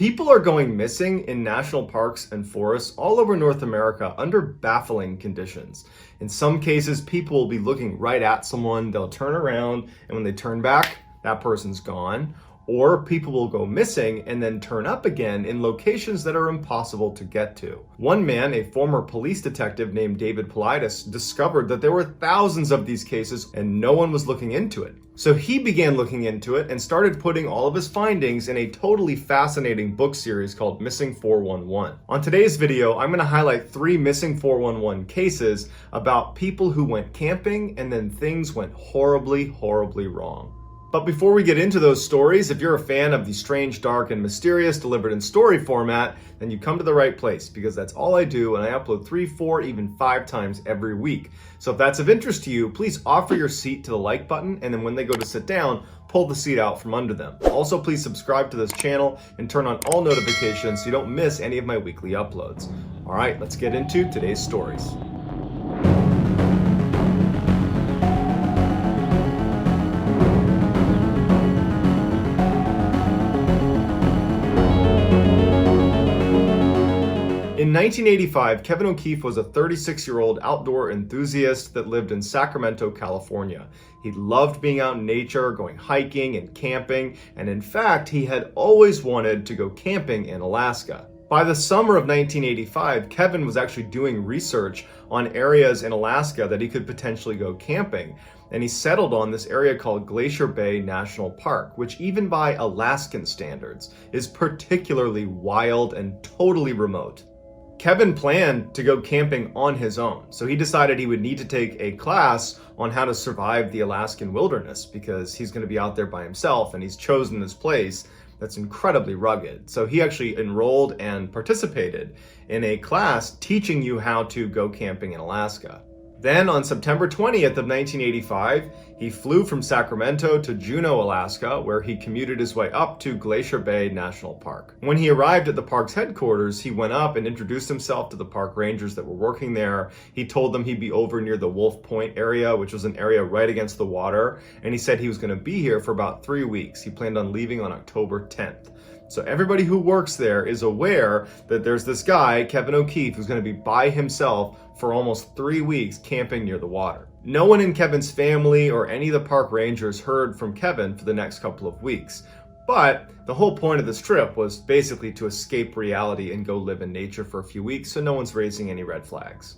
People are going missing in national parks and forests all over North America under baffling conditions. In some cases, people will be looking right at someone, they'll turn around, and when they turn back, that person's gone. Or people will go missing and then turn up again in locations that are impossible to get to. One man, a former police detective named David Politis, discovered that there were thousands of these cases and no one was looking into it. So he began looking into it and started putting all of his findings in a totally fascinating book series called Missing 411. On today's video, I'm going to highlight 3 Missing 411 cases about people who went camping and then things went horribly, horribly wrong. But before we get into those stories, if you're a fan of the strange, dark, and mysterious delivered in story format, then you come to the right place, because that's all I do, and I upload 3, 4, even 5 times every week. So if that's of interest to you, please offer your seat to the like button, and then when they go to sit down, pull the seat out from under them. Also, please subscribe to this channel and turn on all notifications so you don't miss any of my weekly uploads. All right, let's get into today's stories. In 1985, Kevin O'Keefe was a 36-year-old outdoor enthusiast that lived in Sacramento, California. He loved being out in nature, going hiking and camping, and in fact, he had always wanted to go camping in Alaska. By the summer of 1985, Kevin was actually doing research on areas in Alaska that he could potentially go camping, and he settled on this area called Glacier Bay National Park, which even by Alaskan standards is particularly wild and totally remote. Kevin planned to go camping on his own, so he decided he would need to take a class on how to survive the Alaskan wilderness because he's going to be out there by himself and he's chosen this place that's incredibly rugged. So he actually enrolled and participated in a class teaching you how to go camping in Alaska. Then on September 20th of 1985, he flew from Sacramento to Juneau, Alaska, where he commuted his way up to Glacier Bay National Park. When he arrived at the park's headquarters, he went up and introduced himself to the park rangers that were working there. He told them he'd be over near the Wolf Point area, which was an area right against the water, and he said he was going to be here for about 3 weeks. He planned on leaving on October 10th. So everybody who works there is aware that there's this guy, Kevin O'Keefe, who's going to be by himself for almost 3 weeks camping near the water. No one in Kevin's family or any of the park rangers heard from Kevin for the next couple of weeks. But the whole point of this trip was basically to escape reality and go live in nature for a few weeks, so no one's raising any red flags.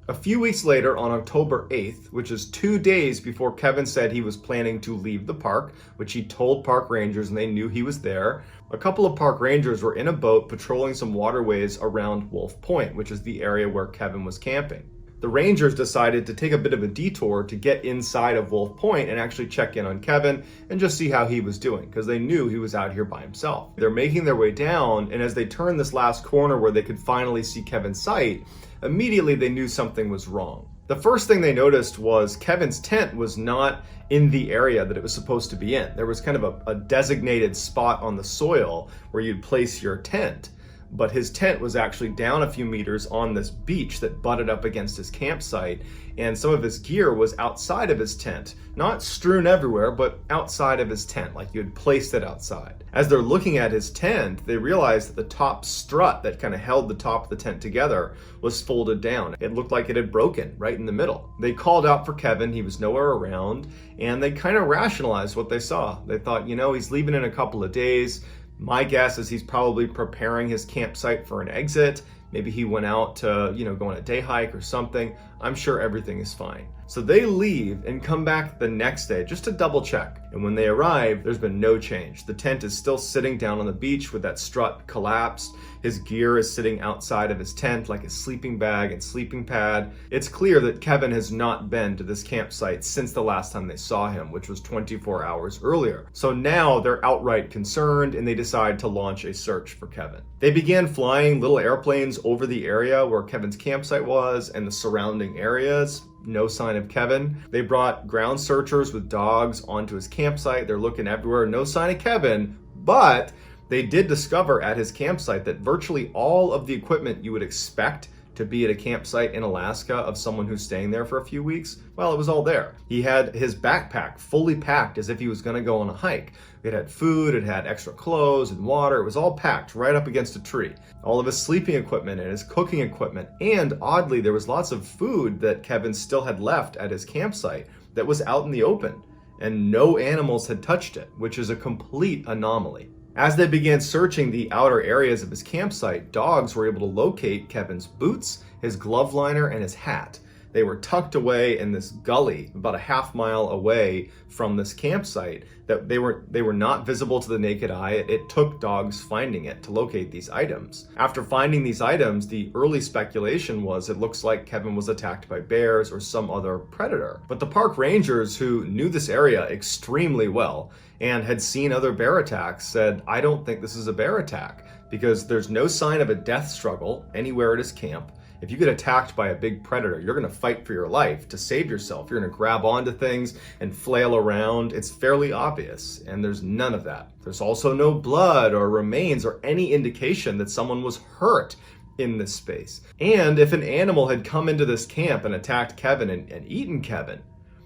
A few weeks later, on October 8th, which is 2 days before Kevin said he was planning to leave the park, which he told park rangers and they knew he was there, a couple of park rangers were in a boat patrolling some waterways around Wolf Point, which is the area where Kevin was camping. The rangers decided to take a bit of a detour to get inside of Wolf Point and actually check in on Kevin and just see how he was doing, because they knew he was out here by himself. They're making their way down, and as they turned this last corner where they could finally see Kevin's sight, immediately they knew something was wrong. The first thing they noticed was Kevin's tent was not in the area that it was supposed to be in. There was kind of a designated spot on the soil where you'd place your tent, but his tent was actually down a few meters on this beach that butted up against his campsite, and some of his gear was outside of his tent. Not strewn everywhere, but outside of his tent, like you had placed it outside. As they're looking at his tent, they realized that the top strut that kind of held the top of the tent together was folded down. It looked like it had broken right in the middle. They called out for Kevin, he was nowhere around, and they kind of rationalized what they saw. They thought, he's leaving in a couple of days. My guess is he's probably preparing his campsite for an exit. Maybe he went out to, go on a day hike or something. I'm sure everything is fine. So they leave and come back the next day just to double check. And when they arrive, there's been no change. The tent is still sitting down on the beach with that strut collapsed. His gear is sitting outside of his tent like a sleeping bag and sleeping pad. It's clear that Kevin has not been to this campsite since the last time they saw him, which was 24 hours earlier. So now they're outright concerned and they decide to launch a search for Kevin. They began flying little airplanes over the area where Kevin's campsite was and the surrounding areas. No sign of Kevin. They brought ground searchers with dogs onto his campsite. They're looking everywhere. No sign of Kevin, but they did discover at his campsite that virtually all of the equipment you would expect to be at a campsite in Alaska of someone who's staying there for a few weeks? Well, it was all there. He had his backpack fully packed as if he was going to go on a hike. It had food, it had extra clothes and water. It was all packed right up against a tree. All of his sleeping equipment and his cooking equipment. And oddly, there was lots of food that Kevin still had left at his campsite that was out in the open. And no animals had touched it, which is a complete anomaly. As they began searching the outer areas of his campsite, dogs were able to locate Kevin's boots, his glove liner, and his hat. They were tucked away in this gully about a half-mile away from this campsite. That they were not visible to the naked eye. It took dogs finding it to locate these items. After finding these items, the early speculation was it looks like Kevin was attacked by bears or some other predator. But the park rangers, who knew this area extremely well and had seen other bear attacks, said, I don't think this is a bear attack because there's no sign of a death struggle anywhere at his camp. If you get attacked by a big predator, you're going to fight for your life to save yourself. You're going to grab onto things and flail around. It's fairly obvious, and there's none of that. There's also no blood or remains or any indication that someone was hurt in this space. And if an animal had come into this camp and attacked Kevin and eaten Kevin,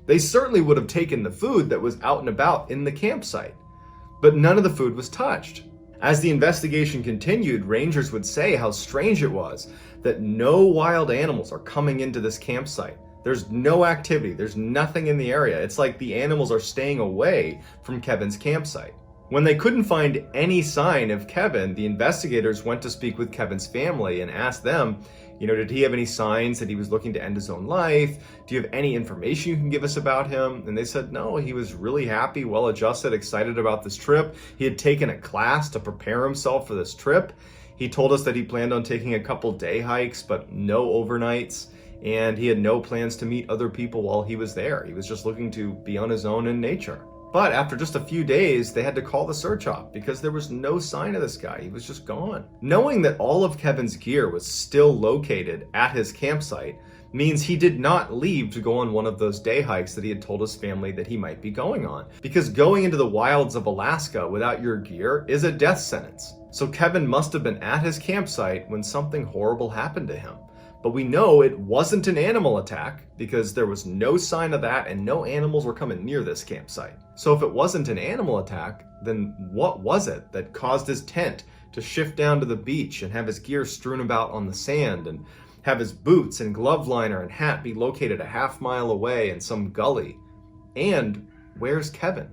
they certainly would have taken the food that was out and about in the campsite. But none of the food was touched. As the investigation continued, rangers would say how strange it was that no wild animals are coming into this campsite. There's no activity. There's nothing in the area. It's like the animals are staying away from Kevin's campsite. When they couldn't find any sign of Kevin, the investigators went to speak with Kevin's family and asked them, did he have any signs that he was looking to end his own life? Do you have any information you can give us about him? And they said, no, he was really happy, well-adjusted, excited about this trip. He had taken a class to prepare himself for this trip. He told us that he planned on taking a couple day hikes, but no overnights. And he had no plans to meet other people while he was there. He was just looking to be on his own in nature. But after just a few days, they had to call the search off because there was no sign of this guy. He was just gone. Knowing that all of Kevin's gear was still located at his campsite means he did not leave to go on one of those day hikes that he had told his family that he might be going on. Because going into the wilds of Alaska without your gear is a death sentence. So Kevin must have been at his campsite when something horrible happened to him. But we know it wasn't an animal attack because there was no sign of that and no animals were coming near this campsite. So if it wasn't an animal attack, then what was it that caused his tent to shift down to the beach and have his gear strewn about on the sand and have his boots and glove liner and hat be located a half-mile away in some gully? And where's Kevin?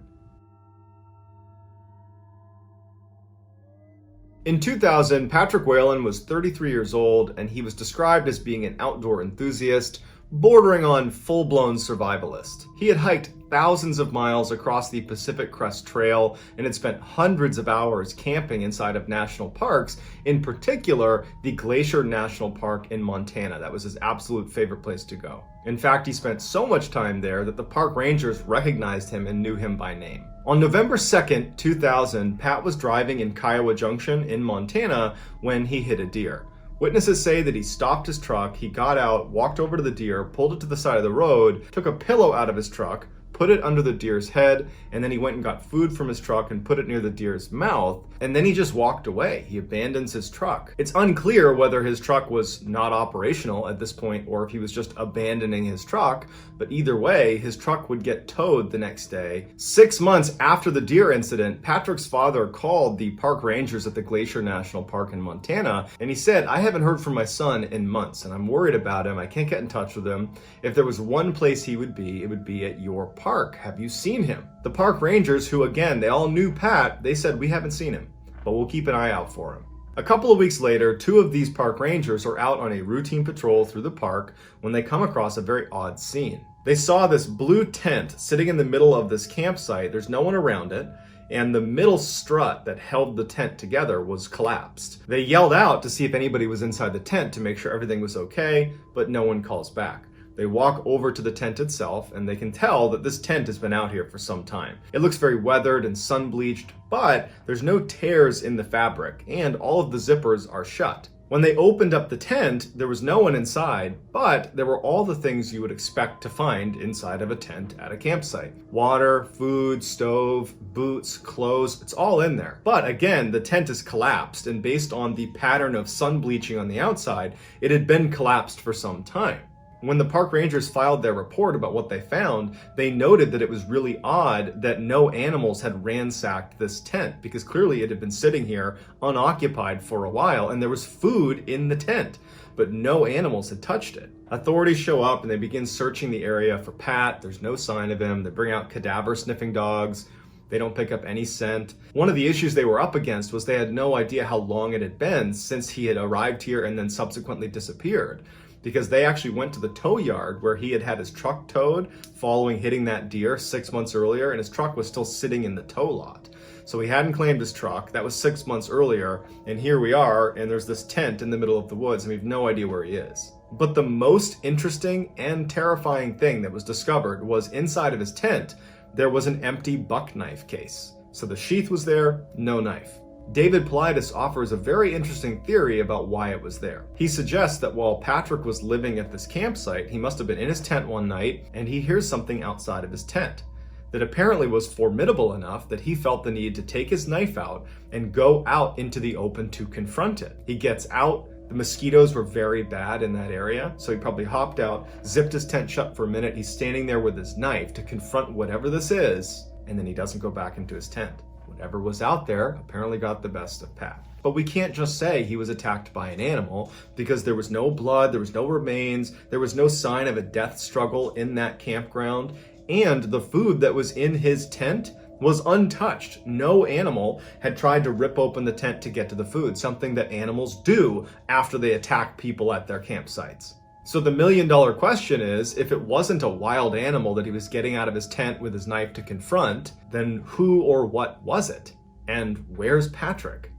In 2000, Patrick Whalen was 33 years old, and he was described as being an outdoor enthusiast, bordering on full-blown survivalist. He had hiked thousands of miles across the Pacific Crest Trail and had spent hundreds of hours camping inside of national parks, in particular the Glacier National Park in Montana. That was his absolute favorite place to go. In fact, he spent so much time there that the park rangers recognized him and knew him by name. On November 2nd, 2000, Pat was driving in Kiowa Junction in Montana when he hit a deer. Witnesses say that he stopped his truck, he got out, walked over to the deer, pulled it to the side of the road, took a pillow out of his truck, put it under the deer's head, and then he went and got food from his truck and put it near the deer's mouth, and then he just walked away. He abandons his truck. It's unclear whether his truck was not operational at this point or if he was just abandoning his truck, but either way, his truck would get towed the next day. 6 months after the deer incident, Patrick's father called the park rangers at the Glacier National Park in Montana, and he said, I haven't heard from my son in months, and I'm worried about him. I can't get in touch with him. If there was one place he would be, it would be at your park. Have you seen him? The park rangers, who again, they all knew Pat, they said, we haven't seen him, but we'll keep an eye out for him. A couple of weeks later, 2 of these park rangers are out on a routine patrol through the park when they come across a very odd scene. They saw this blue tent sitting in the middle of this campsite. There's no one around it, and the middle strut that held the tent together was collapsed. They yelled out to see if anybody was inside the tent to make sure everything was okay, but no one calls back. They walk over to the tent itself, and they can tell that this tent has been out here for some time. It looks very weathered and sun-bleached, but there's no tears in the fabric, and all of the zippers are shut. When they opened up the tent, there was no one inside, but there were all the things you would expect to find inside of a tent at a campsite. Water, food, stove, boots, clothes, it's all in there. But again, the tent is collapsed, and based on the pattern of sun bleaching on the outside, it had been collapsed for some time. When the park rangers filed their report about what they found, they noted that it was really odd that no animals had ransacked this tent, because clearly it had been sitting here unoccupied for a while and there was food in the tent, but no animals had touched it. Authorities show up and they begin searching the area for Pat. There's no sign of him. They bring out cadaver sniffing dogs. They don't pick up any scent. One of the issues they were up against was they had no idea how long it had been since he had arrived here and then subsequently disappeared, because they actually went to the tow yard where he had had his truck towed following hitting that deer 6 months earlier, and his truck was still sitting in the tow lot. So he hadn't claimed his truck. That was 6 months earlier, and here we are, and there's this tent in the middle of the woods, and we have no idea where he is. But the most interesting and terrifying thing that was discovered was inside of his tent, there was an empty buck knife case. So the sheath was there, no knife. David Paulides offers a very interesting theory about why it was there. He suggests that while Patrick was living at this campsite, he must have been in his tent one night and he hears something outside of his tent that apparently was formidable enough that he felt the need to take his knife out and go out into the open to confront it. He gets out. The mosquitoes were very bad in that area, so he probably hopped out, zipped his tent shut for a minute. He's standing there with his knife to confront whatever this is, and then he doesn't go back into his tent. Whatever was out there apparently got the best of Pat. But we can't just say he was attacked by an animal, because there was no blood, there was no remains, there was no sign of a death struggle in that campground, and the food that was in his tent was untouched. No animal had tried to rip open the tent to get to the food, something that animals do after they attack people at their campsites. So the million-dollar question is, if it wasn't a wild animal that he was getting out of his tent with his knife to confront, then who or what was it? And where's Patrick?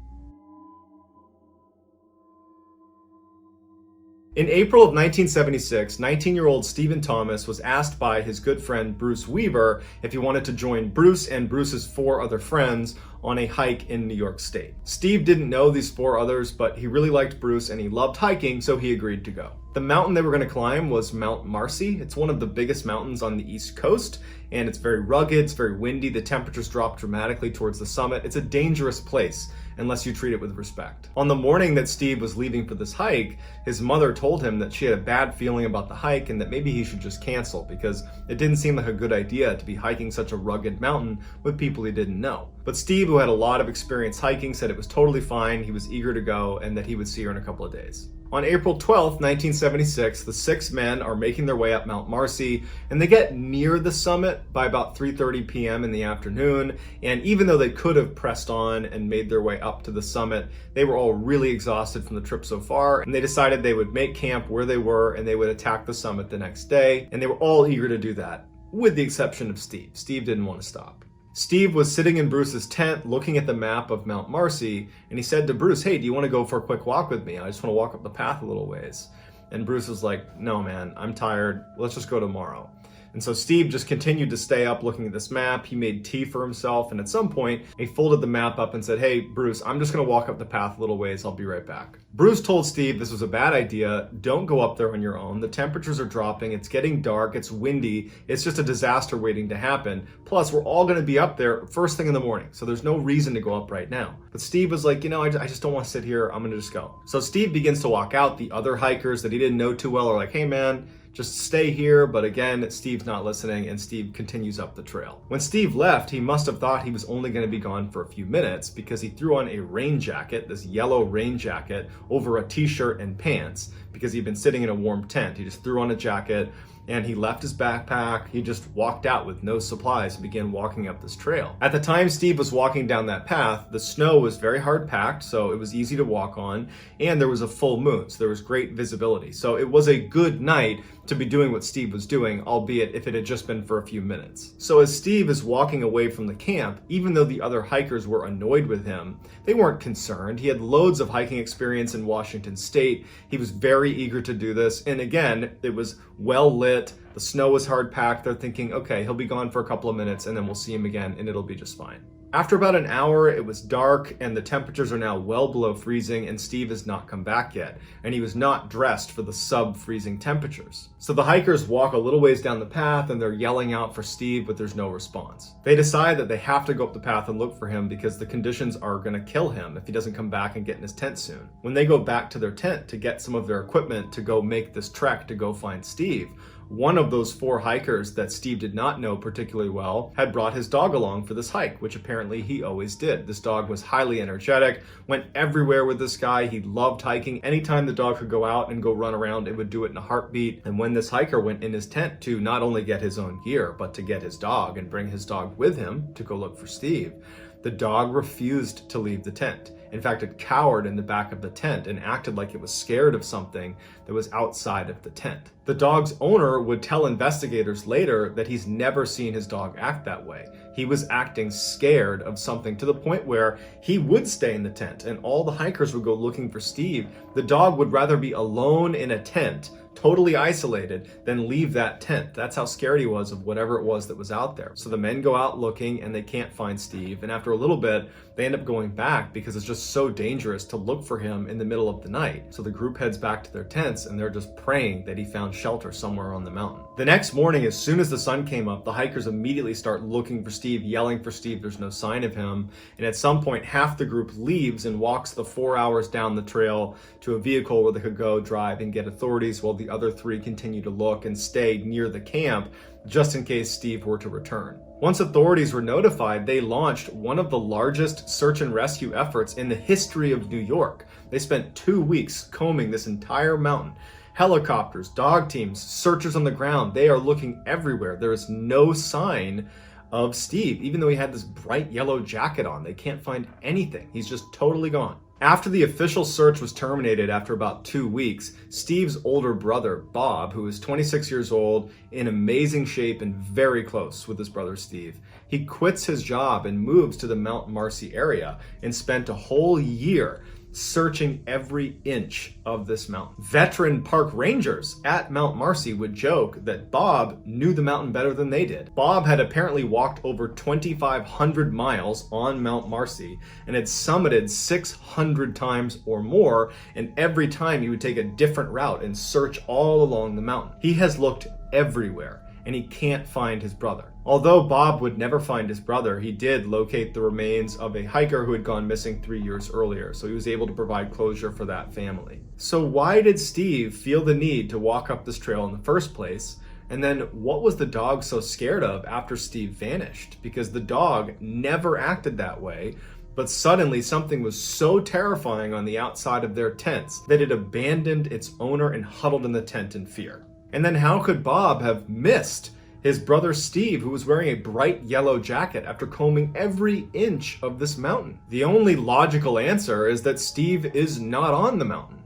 In April of 1976, 19-year-old Stephen Thomas was asked by his good friend Bruce Weaver if he wanted to join Bruce and Bruce's 4 other friends on a hike in New York State. Steve didn't know these 4 others, but he really liked Bruce and he loved hiking, so he agreed to go. The mountain they were going to climb was Mount Marcy. It's one of the biggest mountains on the East Coast, and it's very rugged, it's very windy, the temperatures drop dramatically towards the summit. It's a dangerous place unless you treat it with respect. On the morning that Steve was leaving for this hike, his mother told him that she had a bad feeling about the hike and that maybe he should just cancel, because it didn't seem like a good idea to be hiking such a rugged mountain with people he didn't know. But Steve, who had a lot of experience hiking, said it was totally fine, he was eager to go, and that he would see her in a couple of days. On April 12th, 1976, the 6 men are making their way up Mount Marcy, and they get near the summit by about 3:30 p.m. in the afternoon, and even though they could have pressed on and made their way up to the summit, they were all really exhausted from the trip so far, and they decided they would make camp where they were and they would attack the summit the next day, and they were all eager to do that, with the exception of Steve. Steve didn't want to stop. Steve was sitting in Bruce's tent looking at the map of Mount Marcy, and he said to Bruce, "Hey, do you want to go for a quick walk with me? I just want to walk up the path a little ways." And Bruce was like, "No, man, I'm tired. Let's just go tomorrow." And so Steve just continued to stay up looking at this map. He made tea for himself, and at some point, he folded the map up and said, "Hey, Bruce, I'm just going to walk up the path a little ways. I'll be right back." Bruce told Steve this was a bad idea. Don't go up there on your own. The temperatures are dropping. It's getting dark. It's windy. It's just a disaster waiting to happen. Plus, we're all going to be up there first thing in the morning, so there's no reason to go up right now. But Steve was like, I just don't want to sit here. I'm going to just go. So Steve begins to walk out. The other hikers that he didn't know too well are like, "Hey, man, just stay here." But again, Steve's not listening, and Steve continues up the trail. When Steve left, he must have thought he was only going to be gone for a few minutes, because he threw on a rain jacket, this yellow rain jacket, over a t-shirt and pants, because he'd been sitting in a warm tent. He just threw on a jacket, and he left his backpack. He just walked out with no supplies and began walking up this trail. At the time Steve was walking down that path, the snow was very hard packed, so it was easy to walk on, and there was a full moon, so there was great visibility. So it was a good night to be doing what Steve was doing, albeit if it had just been for a few minutes. So as Steve is walking away from the camp, even though the other hikers were annoyed with him, they weren't concerned. He had loads of hiking experience in Washington State. He was very eager to do this, and again, it was well lit. The snow was hard packed. They're thinking, okay, he'll be gone for a couple of minutes and then we'll see him again and it'll be just fine. After about an hour, it was dark and the temperatures are now well below freezing, and Steve has not come back yet, and he was not dressed for the sub-freezing temperatures. So the hikers walk a little ways down the path and they're yelling out for Steve, but there's no response. They decide that they have to go up the path and look for him because the conditions are going to kill him if he doesn't come back and get in his tent soon. When they go back to their tent to get some of their equipment to go make this trek to go find Steve, one of those 4 hikers that Steve did not know particularly well had brought his dog along for this hike, which apparently he always did. This dog was highly energetic, went everywhere with this guy. He loved hiking. Anytime the dog could go out and go run around, it would do it in a heartbeat. And when this hiker went in his tent to not only get his own gear, but to get his dog and bring his dog with him to go look for Steve, the dog refused to leave the tent. In fact, it cowered in the back of the tent and acted like it was scared of something that was outside of the tent. The dog's owner would tell investigators later that he's never seen his dog act that way. He was acting scared of something to the point where he would stay in the tent and all the hikers would go looking for Steve. The dog would rather be alone in a tent, totally isolated, than leave that tent. That's how scared he was of whatever it was that was out there. So the men go out looking and they can't find Steve. And after a little bit, they end up going back because it's just so dangerous to look for him in the middle of the night. So the group heads back to their tents and they're just praying that he found shelter somewhere on the mountain. The next morning, as soon as the sun came up, the hikers immediately start looking for Steve, yelling for Steve. There's no sign of him. And at some point, half the group leaves and walks the 4 hours down the trail to a vehicle where they could go drive and get authorities, while the other 3 continue to look and stay near the camp just in case Steve were to return. Once authorities were notified, they launched one of the largest search and rescue efforts in the history of New York. They spent 2 weeks combing this entire mountain. Helicopters, dog teams, searchers on the ground, they are looking everywhere. There is no sign of Steve, even though he had this bright yellow jacket on. They can't find anything. He's just totally gone. After the official search was terminated after about 2 weeks, Steve's older brother, Bob, who is 26 years old, in amazing shape and very close with his brother Steve, he quits his job and moves to the Mount Marcy area and spent a whole year searching every inch of this mountain. Veteran park rangers at Mount Marcy would joke that Bob knew the mountain better than they did. Bob had apparently walked over 2,500 miles on Mount Marcy and had summited 600 times or more, and every time he would take a different route and search all along the mountain. He has looked everywhere and he can't find his brother. Although Bob would never find his brother, he did locate the remains of a hiker who had gone missing 3 years earlier, so he was able to provide closure for that family. So why did Steve feel the need to walk up this trail in the first place? And then what was the dog so scared of after Steve vanished? Because the dog never acted that way, but suddenly something was so terrifying on the outside of their tents that it abandoned its owner and huddled in the tent in fear. And then how could Bob have missed his brother Steve, who was wearing a bright yellow jacket, after combing every inch of this mountain? The only logical answer is that Steve is not on the mountain.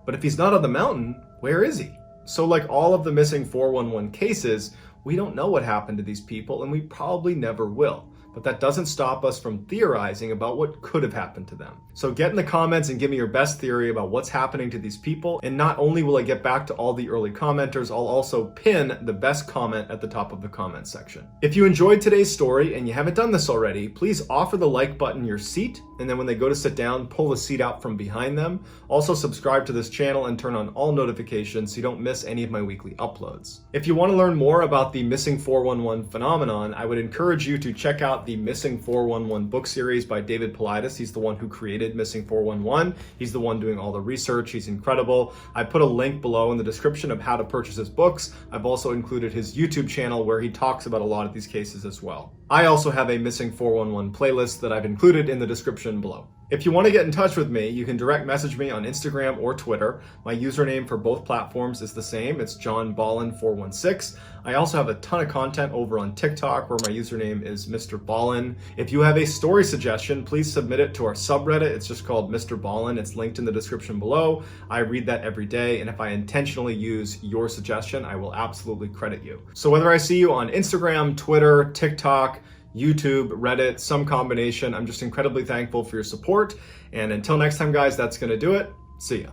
But if he's not on the mountain, where is he? So like all of the missing 411 cases, we don't know what happened to these people, and we probably never will. But that doesn't stop us from theorizing about what could have happened to them. So get in the comments and give me your best theory about what's happening to these people. And not only will I get back to all the early commenters, I'll also pin the best comment at the top of the comment section. If you enjoyed today's story and you haven't done this already, please offer the like button your seat, and then when they go to sit down, pull the seat out from behind them. Also subscribe to this channel and turn on all notifications so you don't miss any of my weekly uploads. If you want to learn more about the missing 411 phenomenon, I would encourage you to check out the Missing 411 book series by David Paulides. He's the one who created Missing 411. He's the one doing all the research. He's incredible. I put a link below in the description of how to purchase his books. I've also included his YouTube channel where he talks about a lot of these cases as well. I also have a Missing 411 playlist that I've included in the description below. If you want to get in touch with me, you can direct message me on Instagram or Twitter. My username for both platforms is the same. It's JohnBallen416. I also have a ton of content over on TikTok where my username is MrBallen. If you have a story suggestion, please submit it to our subreddit. It's just called MrBallen. It's linked in the description below. I read that every day, and if I intentionally use your suggestion, I will absolutely credit you. So whether I see you on Instagram, Twitter, TikTok, YouTube, Reddit, some combination, I'm just incredibly thankful for your support. And until next time, guys, that's going to do it. See ya.